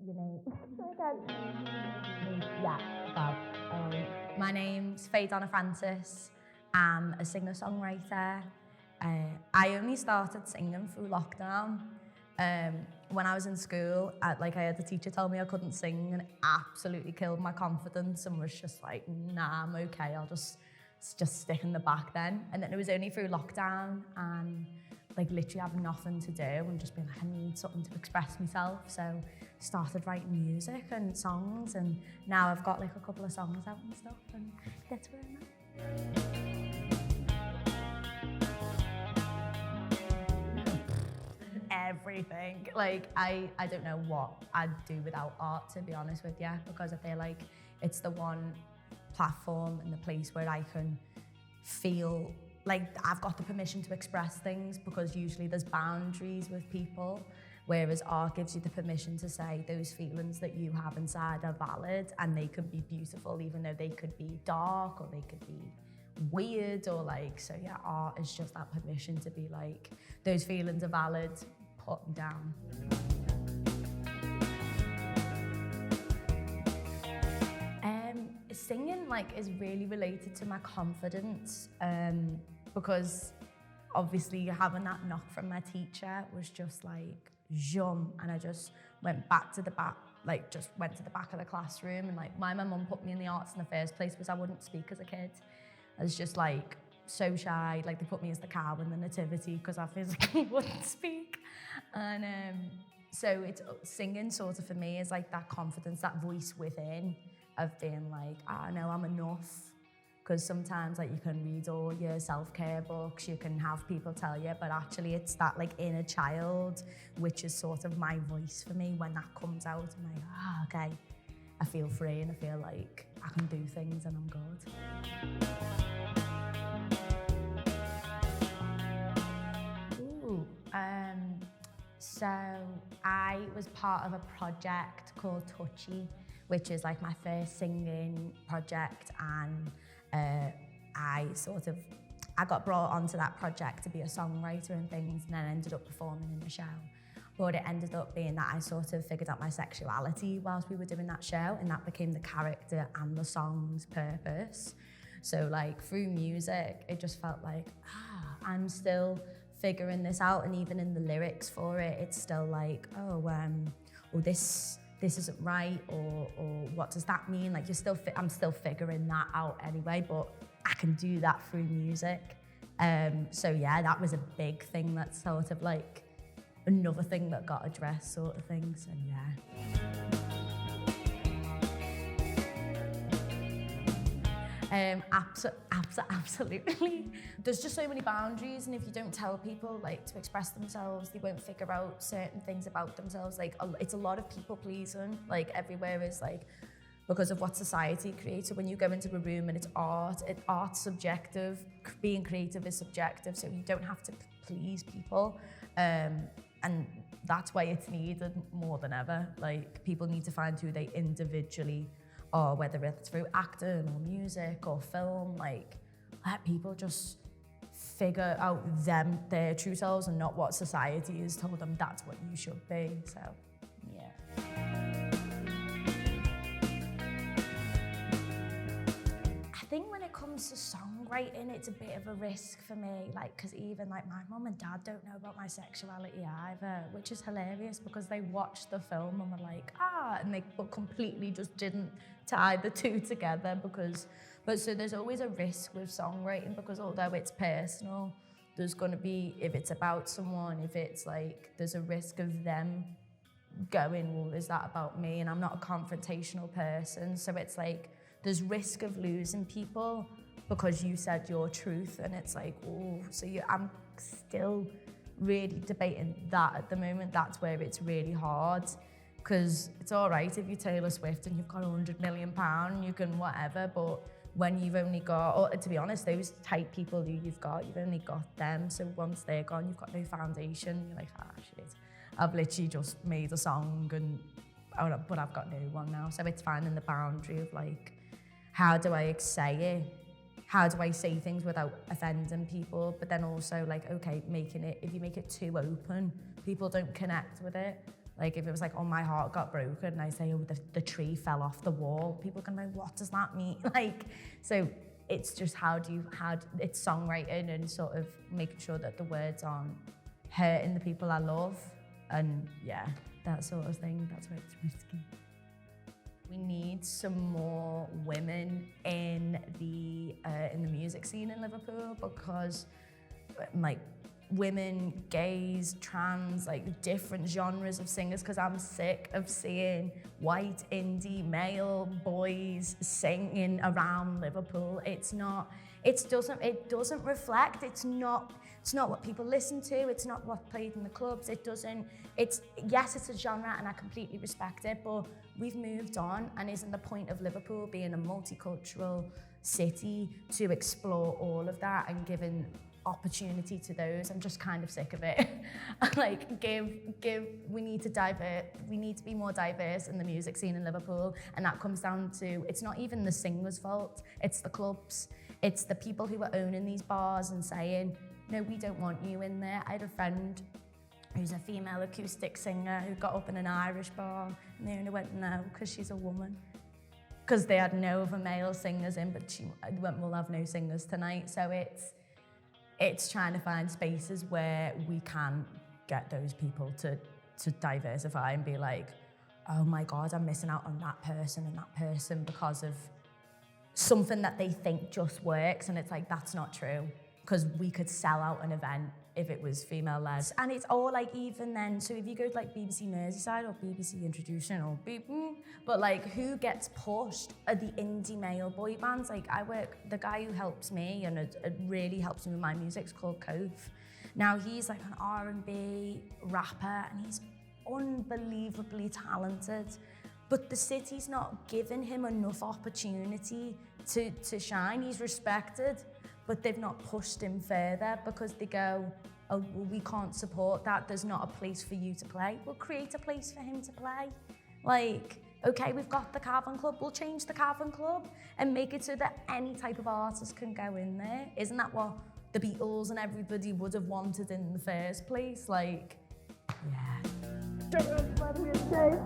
your name. Yeah, Bob. My name's Faye Donna Francis. I'm a singer-songwriter. I only started singing through lockdown. When I was in school, I had a teacher tell me I couldn't sing, and it absolutely killed my confidence, and was just like, nah, I'm okay, I'll just stick in the back then. And then it was only through lockdown and literally having nothing to do and just being like, I need something to express myself. So started writing music and songs, and now I've got a couple of songs out and stuff, and that's where I'm at. Everything. I don't know what I'd do without art, to be honest with you, because I feel like it's the one platform and the place where I can feel like I've got the permission to express things, because usually there's boundaries with people, whereas art gives you the permission to say those feelings that you have inside are valid, and they could be beautiful even though they could be dark or they could be weird or so yeah, art is just that permission to be like, those feelings are valid, put them down. Singing is really related to my confidence, because obviously having that knock from my teacher was just zoom, and I just went back to the back, just went to the back of the classroom, and why my mum put me in the arts in the first place was I wouldn't speak as a kid. I was just so shy, they put me as the cow in the nativity because I physically wouldn't speak. And so it's singing sort of for me is that confidence, that voice within of being I know I'm enough. Because sometimes you can read all your self-care books, you can have people tell you, but actually it's that inner child, which is sort of my voice for me. When that comes out, I'm okay, I feel free and I feel like I can do things and I'm good. So I was part of a project called Touchy, which is my first singing project, and I got brought onto that project to be a songwriter and things, and then ended up performing in the show. But it ended up being that I sort of figured out my sexuality whilst we were doing that show, and that became the character and the song's purpose. So through music, it just felt I'm still figuring this out, and even in the lyrics for it, it's still this isn't right, or what does that mean? I'm still figuring that out anyway, but I can do that through music. So yeah, that was a big thing. That's sort of another thing that got addressed, sort of thing. So yeah. Absolutely. There's just so many boundaries, and if you don't tell people to express themselves, they won't figure out certain things about themselves. It's a lot of people pleasing. Everywhere is because of what society creates. So when you go into a room and it's art's subjective. Being creative is subjective, so you don't have to please people. And that's why it's needed more than ever. People need to find who they individually are, whether it's through acting or music or film. Let people just figure out their true selves, and not what society has told them that's what you should be. So yeah. I think when it comes to songwriting, it's a bit of a risk for me, because even my mum and dad don't know about my sexuality either, which is hilarious, because they watched the film and were and they completely just didn't tie the two together. But so there's always a risk with songwriting, because although it's personal, there's going to be, if it's about someone, if it's there's a risk of them going, well, is that about me? And I'm not a confrontational person, so it's there's risk of losing people because you said your truth, and it's I'm still really debating that at the moment. That's where it's really hard, because it's all right if you're Taylor Swift and you've got £100 million, you can whatever, but when you've only got, or to be honest, those type people who you've only got them, so once they're gone, you've got no foundation. You're shit, I've literally just made a song, but I've got no one now. So it's finding the boundary of how do I say it? How do I say things without offending people? But then also okay, if you make it too open, people don't connect with it. Like if it was like, oh, my heart got broken, and I say, oh, the tree fell off the wall, people can be like, what does that mean? Like, so it's just it's songwriting and sort of making sure that the words aren't hurting the people I love, and yeah, that sort of thing. That's why it's risky. We need some more women in the music scene in Liverpool, because like women, gays, trans, like different genres of singers, because I'm sick of seeing white indie male boys singing around Liverpool. It doesn't reflect, it's not what people listen to, it's not what played in the clubs, yes, it's a genre and I completely respect it, but we've moved on, and isn't the point of Liverpool being a multicultural city to explore all of that and giving opportunity to those? I'm just kind of sick of it. Like, we need to be more diverse in the music scene in Liverpool, and that comes down to, it's not even the singer's fault, it's the clubs, it's the people who are owning these bars and saying, no, we don't want you in there. I had a friend who's a female acoustic singer who got up in an Irish bar, and they only went no because she's a woman, because they had no other male singers in, but she went, we'll have no singers tonight. So it's trying to find spaces where we can get those people to diversify and be like, oh my God, I'm missing out on that person and that person because of something that they think just works. And it's like, that's not true, because we could sell out an event if it was female-led. And it's all like, even then, so if you go to like BBC Merseyside or BBC Introduction or but like, who gets pushed are the indie male boy bands. Like, the guy who helps me and it really helps me with my music is called Cove. Now he's like an R&B rapper and he's unbelievably talented, but the city's not giving him enough opportunity to shine. He's respected, but they've not pushed him further because they go, oh, well, we can't support that. There's not a place for you to play. We'll create a place for him to play. Like, okay, we've got the Cavern Club. We'll change the Cavern Club and make it so that any type of artist can go in there. Isn't that what the Beatles and everybody would have wanted in the first place? Like, yeah. Don't let me escape.